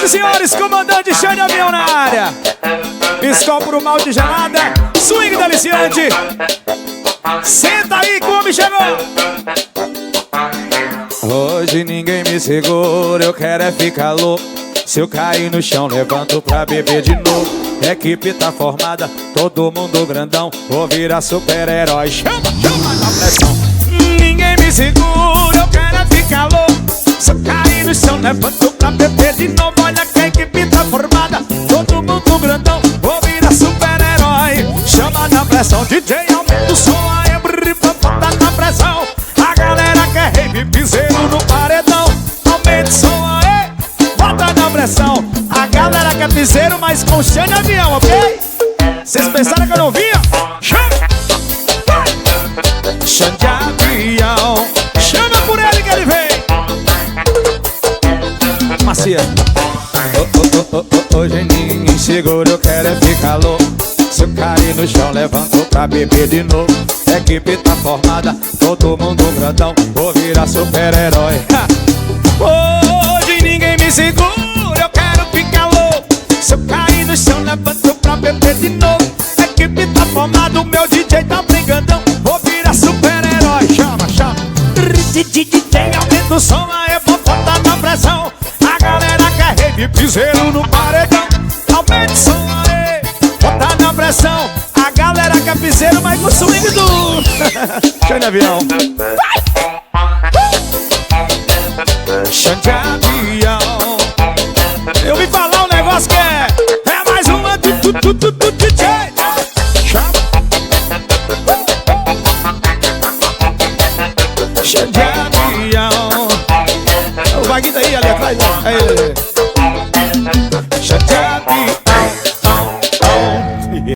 e senhores, comandante Xande de Avião na área. Skol pro mal de gelada, swing deliciante. Senta aí que o homem chegou. Hoje ninguém me segura, eu quero é ficar louco. Se eu cair no chão, levanto pra beber de novo. Equipe tá formada, todo mundo grandão. Vou virar super-herói, chama na pressão. Ninguém me segura, eu quero é ficar louco. Se eu cair no chão, levanto pra beber de novo. Olha que a equipe tá formada, todo mundo grandão. Vou virar super-herói, chama na pressão. DJ, aumenta o som, aí tá na pressão. A galera quer rave, piseiro no paredão. Aumenta o som, aí, bota na pressão. A galera quer piseiro, mas com Xande de Avião, ok? Vocês pensaram que eu não via? Chama! Xande de Avião, chama por ele que ele vem. Macia. Hoje ninguém segura, eu quero é ficar louco. Se eu cair no chão, levanto pra beber de novo. Equipe tá formada, todo mundo grandão. Vou virar super-herói. Hoje ninguém me segura, eu quero ficar louco. Se eu cair no chão, levanto pra beber de novo. Equipe tá formada, o meu DJ tá brincandão. Vou virar super-herói. Chama, chama. DJ, aumenta o som, aí vou botar na pressão. A galera quer rave, piseiro no paredão. Aumenta o som, aí, bota na pressão. A galera quer piseiro, mas com swing do Xande de Avião. Xande de Avião. Eu vim falar um negócio que é mais uma do DJ. Chama. Xande de Avião. O Vaguinho tá aí, ali atrás. Aí.